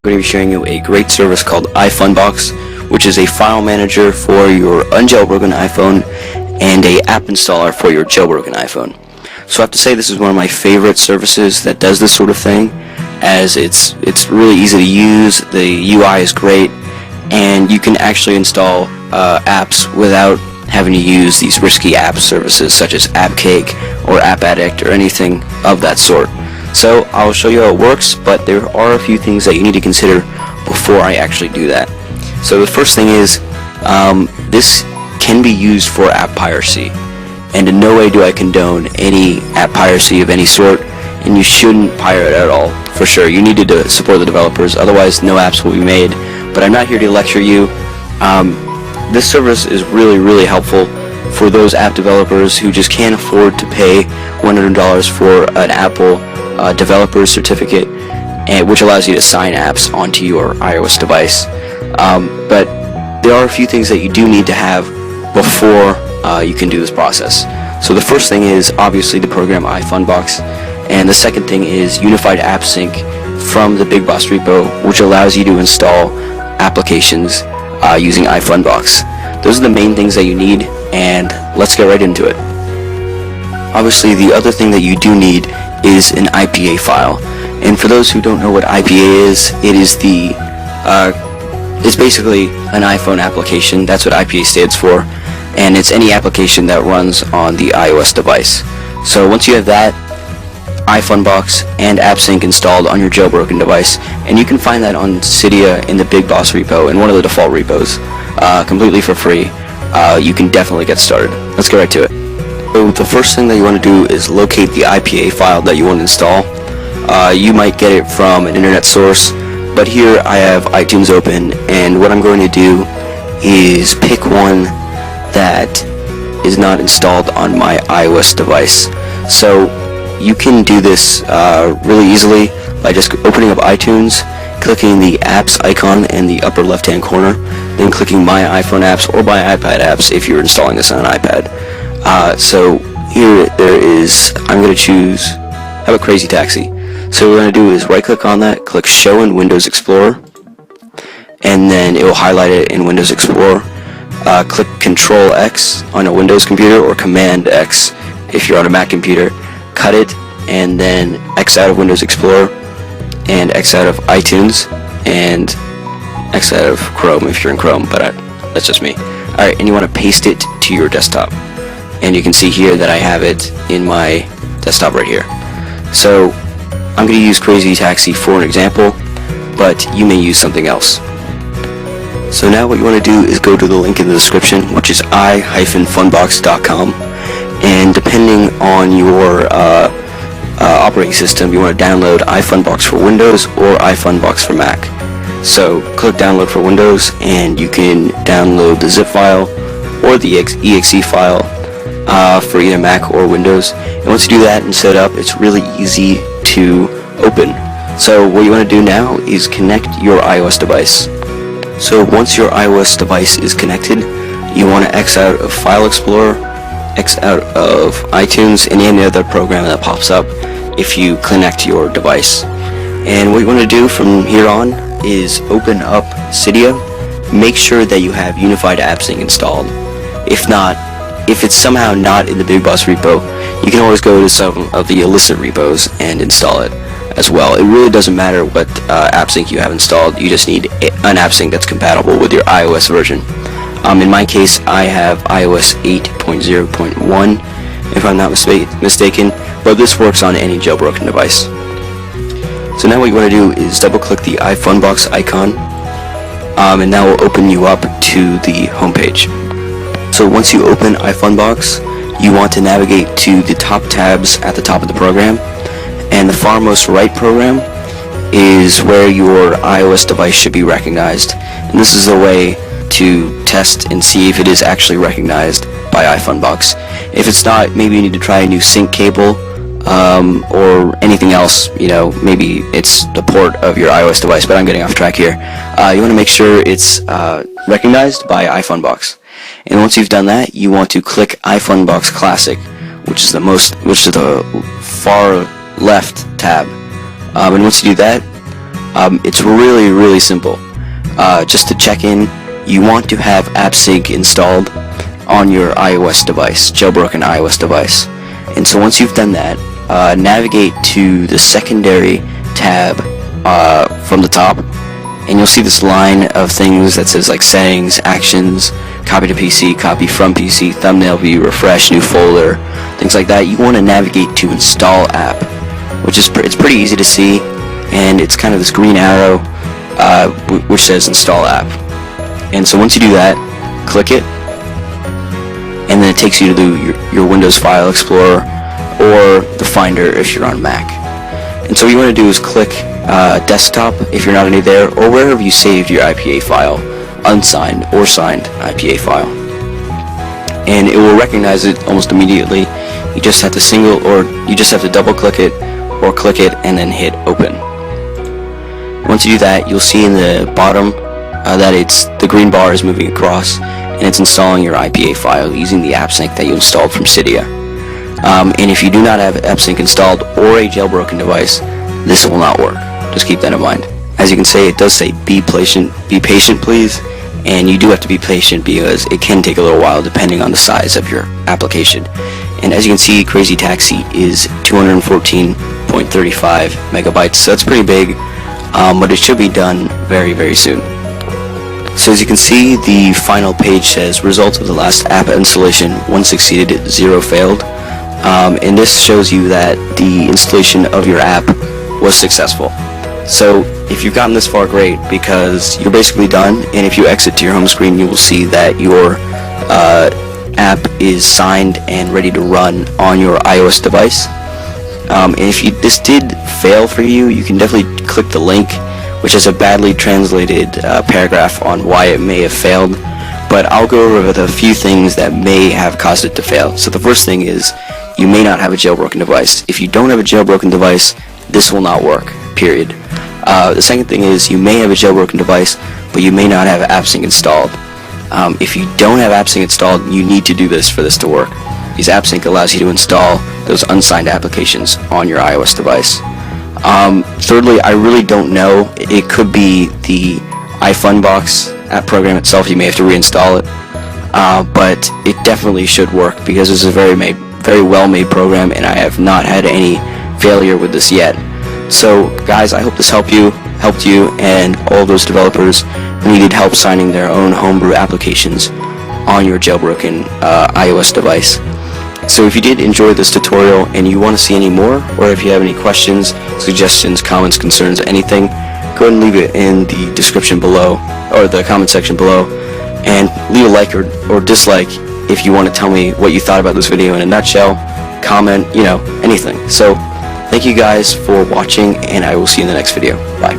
going to be showing you a great service called iFunbox, which is a file manager for your unjailbroken iPhone and a app installer for your jailbroken iPhone. So I have to say this is one of my favorite services that does this sort of thing, as it's really easy to use, the UI is great, and you can actually install apps without having to use these risky app services such as AppCake or App Addict or anything of that sort. So I'll show you how it works, but there are a few things that you need to consider before I actually do that. So the first thing is, this can be used for app piracy, and in no way do I condone any app piracy of any sort, and you shouldn't pirate at all, for sure. You need to support the developers, otherwise no apps will be made. But I'm not here to lecture you. This service is really helpful for those app developers who just can't afford to pay $100 for an Apple developer certificate, which allows you to sign apps onto your iOS device. But there are a few things that you do need to have before you can do this process. So the first thing is obviously the program iFunbox, and the second thing is Unified App Sync from the Big Boss repo, which allows you to install applications using iFunbox. Those are the main things that you need, and let's get right into it. Obviously, the other thing that you do need is an IPA file. And for those who don't know what IPA is, it's basically an iPhone application. That's what IPA stands for, and it's any application that runs on the iOS device. So once you have that, iFunbox and AppSync installed on your jailbroken device, and you can find that on Cydia in the Big Boss repo, in one of the default repos, completely for free. You can definitely get started. Let's get right to it. So the first thing that you want to do is locate the IPA file that you want to install. You might get it from an internet source, but here I have iTunes open, and what I'm going to do is pick one that is not installed on my iOS device. So you can do this really easily by just opening up iTunes, clicking the apps icon in the upper left hand corner, then clicking my iPhone apps or my iPad apps if you're installing this on an iPad. So here there is, I'm going to choose, how about Crazy Taxi? So what we're going to do is right click on that, click show in Windows Explorer, and then it will highlight it in Windows Explorer. Click Control X on a Windows computer or Command X if you're on a Mac computer. Cut it, and then X out of Windows Explorer, and X out of iTunes, and X out of Chrome if you're in Chrome, but that's just me. Alright, and you want to paste it to your desktop. And you can see here that I have it in my desktop right here. So I'm going to use Crazy Taxi for an example, but you may use something else. So now what you want to do is go to the link in the description, which is i-funbox.com. And depending on your operating system, you want to download iFunbox for Windows or iFunbox for Mac. So click download for Windows, and you can download the zip file or the exe file for either Mac or Windows. And once you do that and set up, it's really easy to open. So what you want to do now is connect your iOS device. So once your iOS device is connected, you want to X out of File Explorer, X out of iTunes, and any other program that pops up if you connect your device. And what you want to do from here on is open up Cydia. Make sure that you have Unified App Sync installed. If it's somehow not in the Big Boss repo, you can always go to some of the illicit repos and install it as well. It really doesn't matter what app sync you have installed. You just need an app sync that's compatible with your iOS version. In my case, I have iOS 8.0.1, if I'm not mistaken, but this works on any jailbroken device. So now what you want to do is double click the iFunbox icon, and that will open you up to the home page. So once you open iFunbox, you want to navigate to the top tabs at the top of the program, and the far most right program is where your iOS device should be recognized. And this is a way to test and see if it is actually recognized by iFunbox. If it's not, maybe you need to try a new sync cable or anything else. Maybe it's the port of your iOS device, but I'm getting off track here. You want to make sure it's recognized by iFunbox. And once you've done that, you want to click iFunbox Classic, which is the far left tab. And once you do that, It's really simple. Just to check in, you want to have AppSync installed on your iOS device, jailbroken iOS device. And so once you've done that, navigate to the secondary tab from the top, and you'll see this line of things that says like settings, actions, copy to PC, copy from PC, thumbnail view, refresh, new folder, things like that. You want to navigate to install app, which is it's pretty easy to see, and it's kind of this green arrow which says install app. And so once you do that, click it, and then it takes you to your Windows File Explorer or the Finder if you're on Mac. And so what you want to do is click desktop if you're not already there, or wherever you saved your IPA file, unsigned or signed IPA file, and it will recognize it almost immediately. You just have to double click it or click it and then hit open. Once you do that, you'll see in the bottom that the green bar is moving across, and it's installing your IPA file using the AppSync that you installed from Cydia. And if you do not have AppSync installed or a jailbroken device, this will not work. Just keep that in mind. As you can see, it does say be patient please, and you do have to be patient because it can take a little while depending on the size of your application. And as you can see, Crazy Taxi is 214.35 megabytes, so that's pretty big, but it should be done very soon. So as you can see, the final page says results of the last app installation: 1 succeeded, 0 failed. And this shows you that the installation of your app was successful. So if you've gotten this far, great, because you're basically done, and if you exit to your home screen, you will see that your app is signed and ready to run on your iOS device. And if this did fail for you, you can definitely click the link, which is a badly translated paragraph on why it may have failed, but I'll go over a few things that may have caused it to fail. So the first thing is, you may not have a jailbroken device. If you don't have a jailbroken device, this will not work, period. The second thing is, you may have a jailbroken device, but you may not have AppSync installed. If you don't have AppSync installed, you need to do this for this to work, because AppSync allows you to install those unsigned applications on your iOS device. Thirdly, I really don't know. It could be the iFunbox app program itself. You may have to reinstall it, but it definitely should work because it's a very well-made program, and I have not had any failure with this yet. So guys, I hope this helped you and all those developers who needed help signing their own homebrew applications on your jailbroken iOS device. So if you did enjoy this tutorial and you want to see any more, or if you have any questions, suggestions, comments, concerns, anything, go ahead and leave it in the description below, or the comment section below, and leave a like or dislike if you want to tell me what you thought about this video in a nutshell, comment, anything. So thank you guys for watching, and I will see you in the next video. Bye.